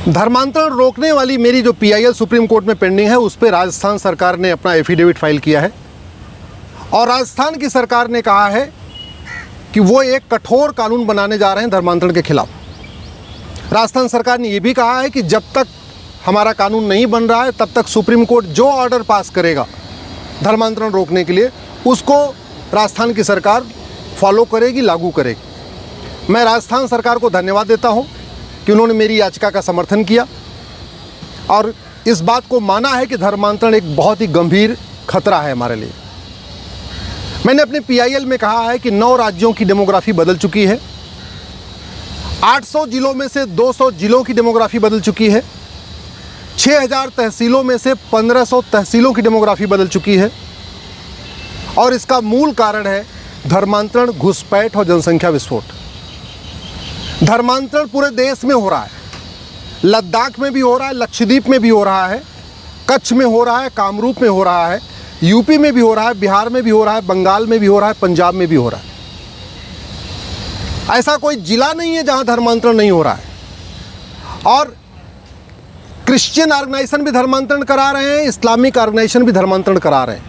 धर्मांतरण रोकने वाली मेरी जो पीआईएल सुप्रीम कोर्ट में पेंडिंग है, उस पर राजस्थान सरकार ने अपना एफिडेविट फाइल किया है और राजस्थान की सरकार ने कहा है कि वो एक कठोर कानून बनाने जा रहे हैं धर्मांतरण के खिलाफ। राजस्थान सरकार ने ये भी कहा है कि जब तक हमारा कानून नहीं बन रहा है तब तक सुप्रीम कोर्ट जो ऑर्डर पास करेगा धर्मांतरण रोकने के लिए, उसको राजस्थान की सरकार फॉलो करेगी, लागू करेगी। मैं राजस्थान सरकार को धन्यवाद देता हूँ कि उन्होंने मेरी याचिका का समर्थन किया और इस बात को माना है कि धर्मांतरण एक बहुत ही गंभीर खतरा है हमारे लिए। मैंने अपने पीआईएल में कहा है कि 9 राज्यों की डेमोग्राफी बदल चुकी है, 800 जिलों में से 200 जिलों की डेमोग्राफी बदल चुकी है, 6000 तहसीलों में से 1500 तहसीलों की डेमोग्राफी बदल चुकी है और इसका मूल कारण है धर्मांतरण, घुसपैठ और जनसंख्या विस्फोट। धर्मांतरण पूरे देश में हो रहा है, लद्दाख में भी हो रहा है, लक्षद्वीप में भी हो रहा है, कच्छ में हो रहा है, कामरूप में हो रहा है, यूपी में भी हो रहा है, बिहार में भी हो रहा है, बंगाल में भी हो रहा है, पंजाब में भी हो रहा है। ऐसा कोई जिला नहीं है जहां धर्मांतरण नहीं हो रहा है। और क्रिश्चियन ऑर्गेनाइजेशन भी धर्मांतरण करा रहे हैं, इस्लामिक ऑर्गेनाइजेशन भी धर्मांतरण करा रहे हैं,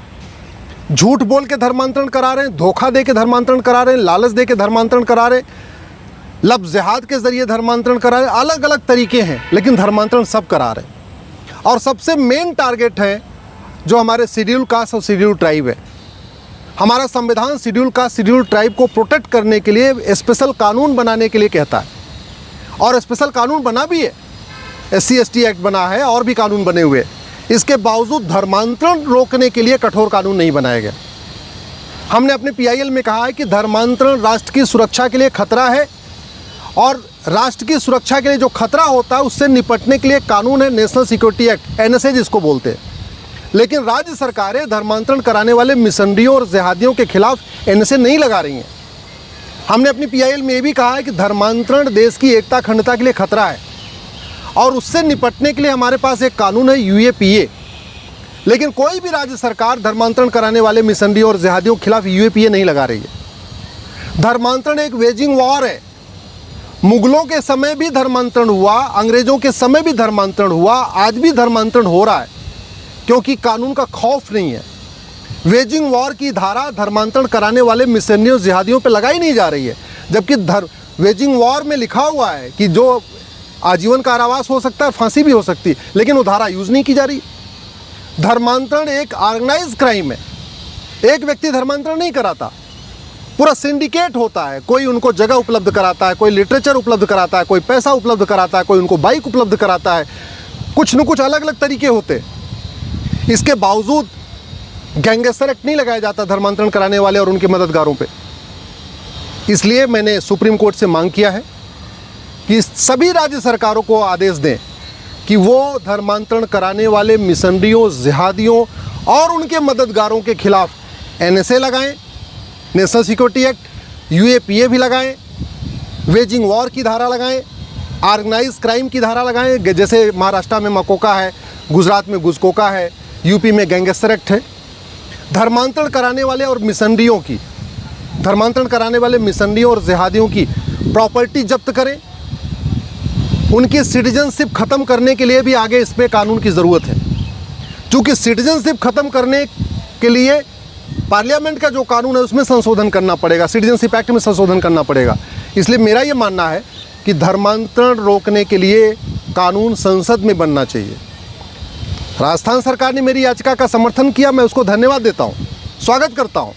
झूठ बोल के धर्मांतरण करा रहे हैं, धोखा दे के धर्मांतरण करा रहे हैं, लालच दे के धर्मांतरण करा रहे हैं, लफ्ज़ जिहाद के ज़रिए धर्मांतरण करा रहे हैं। अलग अलग तरीके हैं लेकिन धर्मांतरण सब करा रहे हैं। और सबसे मेन टारगेट है जो हमारे शेड्यूल कास्ट और शेड्यूल ट्राइब है। हमारा संविधान शेड्यूल कास्ट, शेड्यूल ट्राइब को प्रोटेक्ट करने के लिए स्पेशल कानून बनाने के लिए कहता है और स्पेशल कानून बना भी है, SC/ST एक्ट बना है और भी कानून बने हुए। इसके बावजूद धर्मांतरण रोकने के लिए कठोर कानून नहीं बनाया गया। हमने अपने पीआईएल में कहा है कि धर्मांतरण राष्ट्र की सुरक्षा के लिए खतरा है और राष्ट्र की सुरक्षा के लिए जो खतरा होता है उससे निपटने के लिए कानून है नेशनल सिक्योरिटी एक्ट, NSA जिसको बोलते हैं। लेकिन राज्य सरकारें धर्मांतरण कराने वाले मिशनरियों और जिहादियों के खिलाफ NSA नहीं लगा रही हैं। हमने अपनी पीआईएल में ये भी कहा है कि धर्मांतरण देश की एकता अखंडता के लिए खतरा है और उससे निपटने के लिए हमारे पास एक कानून है UAPA। लेकिन कोई भी राज्य सरकार धर्मांतरण कराने वाले मिशनरियों और जिहादियों के खिलाफ UAPA नहीं लगा रही है। धर्मांतरण एक वेजिंग वॉर है। मुगलों के समय भी धर्मांतरण हुआ, अंग्रेजों के समय भी धर्मांतरण हुआ, आज भी धर्मांतरण हो रहा है क्योंकि कानून का खौफ नहीं है। वेजिंग वॉर की धारा धर्मांतरण कराने वाले मिशनरियों जिहादियों पे लगाई नहीं जा रही है, जबकि वेजिंग वॉर में लिखा हुआ है कि जो आजीवन कारावास हो सकता है, फांसी भी हो सकती है, लेकिन वो धारा यूज़ नहीं की जा रही। धर्मांतरण एक ऑर्गेनाइज क्राइम है। एक व्यक्ति धर्मांतरण नहीं कराता, पूरा सिंडिकेट होता है। कोई उनको जगह उपलब्ध कराता है, कोई लिटरेचर उपलब्ध कराता है, कोई पैसा उपलब्ध कराता है, कोई उनको बाइक उपलब्ध कराता है, कुछ न कुछ अलग अलग तरीके होते हैं। इसके बावजूद गैंगस्टर एक्ट नहीं लगाया जाता धर्मांतरण कराने वाले और उनके मददगारों पे। इसलिए मैंने सुप्रीम कोर्ट से मांग किया है कि सभी राज्य सरकारों को आदेश दें कि वो धर्मांतरण कराने वाले मिशनरियों, जिहादियों और उनके मददगारों के खिलाफ NSA लगाएं, नेशनल सिक्योरिटी एक्ट, UAPA भी लगाएं, वेजिंग वॉर की धारा लगाएं, ऑर्गेनाइज क्राइम की धारा लगाएं, जैसे महाराष्ट्र में मकोका है, गुजरात में गुजकोका है, यूपी में गैंगस्टर एक्ट है। धर्मांतरण कराने वाले और मिशनरियों की, धर्मांतरण कराने वाले मिशनरियों और जिहादियों की प्रॉपर्टी जब्त करें। उनकी सिटीजनशिप ख़त्म करने के लिए भी आगे इस पे कानून की ज़रूरत है, क्योंकि सिटीजनशिप ख़त्म करने के लिए पार्लियामेंट का जो कानून है उसमें संशोधन करना पड़ेगा, सिटीजनशिप एक्ट में संशोधन करना पड़ेगा। इसलिए मेरा ये मानना है कि धर्मांतरण रोकने के लिए कानून संसद में बनना चाहिए। राजस्थान सरकार ने मेरी याचिका का समर्थन किया, मैं उसको धन्यवाद देता हूँ, स्वागत करता हूँ।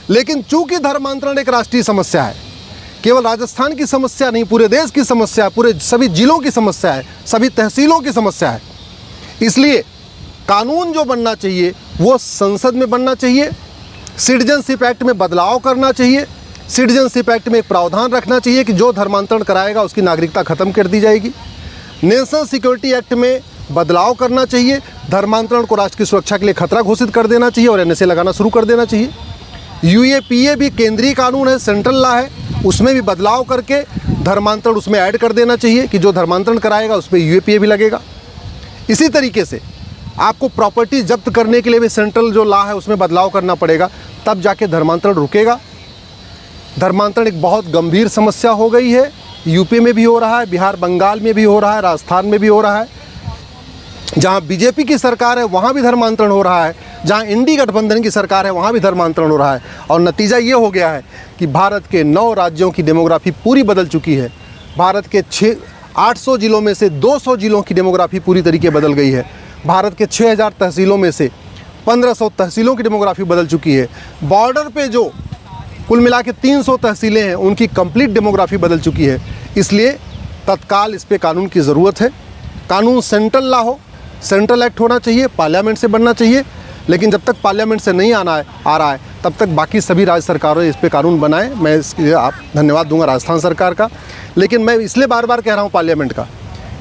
लेकिन चूंकि धर्मांतरण एक राष्ट्रीय समस्या है, केवल राजस्थान की समस्या नहीं, पूरे देश की समस्या है, पूरे सभी जिलों की समस्या है, सभी तहसीलों की समस्या है, इसलिए कानून जो बनना चाहिए वो संसद में बनना चाहिए। सिटीजनशिप एक्ट में बदलाव करना चाहिए। सिटीजनशिप एक्ट में एक प्रावधान रखना चाहिए कि जो धर्मांतरण कराएगा उसकी नागरिकता ख़त्म कर दी जाएगी। नेशनल सिक्योरिटी एक्ट में बदलाव करना चाहिए, धर्मांतरण को राष्ट्र की सुरक्षा के लिए खतरा घोषित कर देना चाहिए और NSA लगाना शुरू कर देना चाहिए। UAPA भी केंद्रीय कानून है, सेंट्रल लॉ है, उसमें भी बदलाव करके धर्मांतरण उसमें ऐड कर देना चाहिए कि जो धर्मांतरण कराएगा उस पर UAPA भी लगेगा। इसी तरीके से आपको प्रॉपर्टी जब्त करने के लिए भी सेंट्रल जो लॉ है उसमें बदलाव करना पड़ेगा, तब जाके धर्मांतरण रुकेगा। धर्मांतरण एक बहुत गंभीर समस्या हो गई है यूपी में भी हो रहा है, बिहार बंगाल में भी हो रहा है, राजस्थान में भी हो रहा है। जहाँ बीजेपी की सरकार है वहाँ भी धर्मांतरण हो रहा है, जहाँ इंडी गठबंधन की सरकार है वहाँ भी धर्मांतरण हो रहा है। और नतीजा ये हो गया है कि भारत के 9 राज्यों की डेमोग्राफी पूरी बदल चुकी है। भारत के 800 जिलों में से 200 जिलों की डेमोग्राफी पूरी तरीके बदल गई है। भारत के 6000 तहसीलों में से 1500 तहसीलों की डेमोग्राफी बदल चुकी है। बॉर्डर पे जो कुल मिला के 300 तहसीलें हैं उनकी कंप्लीट डेमोग्राफी बदल चुकी है। इसलिए तत्काल इस पे कानून की ज़रूरत है। कानून सेंट्रल लॉ हो, सेंट्रल एक्ट होना चाहिए, पार्लियामेंट से बनना चाहिए। लेकिन जब तक पार्लियामेंट से नहीं आ रहा है तब तक बाकी सभी राज्य सरकारों इस पे कानून बनाएं। मैं इसके लिए आप धन्यवाद दूंगा राजस्थान सरकार का। लेकिन मैं इसलिए बार बार कह रहा हूँ पार्लियामेंट का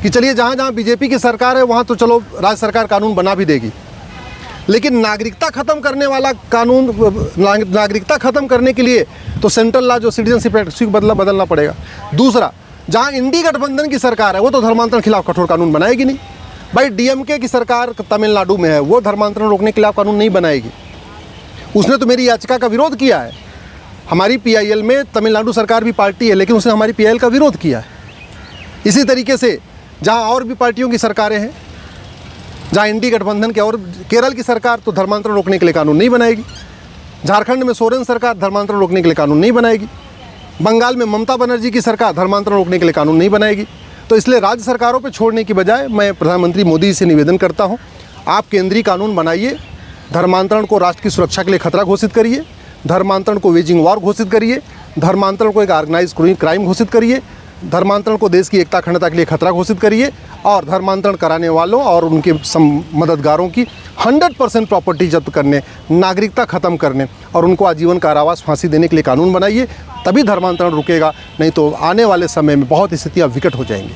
कि चलिए जहाँ जहाँ बीजेपी की सरकार है वहाँ तो चलो राज्य सरकार कानून बना भी देगी, लेकिन नागरिकता ख़त्म करने वाला कानून, नागरिकता ख़त्म करने के लिए तो सेंट्रल लॉ जो सिटीजनशिप एक्ट उसी को बदलना पड़ेगा। दूसरा, जहाँ इंडी गठबंधन की सरकार है वो तो धर्मांतरण के खिलाफ कठोर कानून बनाएगी नहीं। भाई डीएमके की सरकार तमिलनाडु में है, वो धर्मांतरण रोकने के खिलाफ कानून नहीं बनाएगी। उसने तो मेरी याचिका का विरोध किया है। हमारी पीआईएल में तमिलनाडु सरकार भी पार्टी है, लेकिन उसने हमारी पीआईएल का विरोध किया है। इसी तरीके से जहाँ और भी पार्टियों की सरकारें हैं, जहाँ इंडी गठबंधन के और केरल की सरकार तो धर्मांतरण रोकने के लिए कानून नहीं बनाएगी। झारखंड में सोरेन सरकार धर्मांतरण रोकने के लिए कानून नहीं बनाएगी। बंगाल में ममता बनर्जी की सरकार धर्मांतरण रोकने के लिए कानून नहीं बनाएगी। तो इसलिए राज्य सरकारों पर छोड़ने की बजाय मैं प्रधानमंत्री मोदी से निवेदन करता हूँ, आप केंद्रीय कानून बनाइए, धर्मांतरण को राष्ट्र की सुरक्षा के लिए खतरा घोषित करिए, धर्मांतरण को वेजिंग वॉर घोषित करिए, धर्मांतरण को एक ऑर्गेनाइज क्राइम घोषित करिए, धर्मांतरण को देश की एकता अखंडता के लिए खतरा घोषित करिए और धर्मांतरण कराने वालों और उनके मददगारों की 100% प्रॉपर्टी जब्त करने, नागरिकता ख़त्म करने और उनको आजीवन कारावास फांसी देने के लिए कानून बनाइए। तभी धर्मांतरण रुकेगा, नहीं तो आने वाले समय में बहुत स्थितियाँ विकट हो जाएंगी।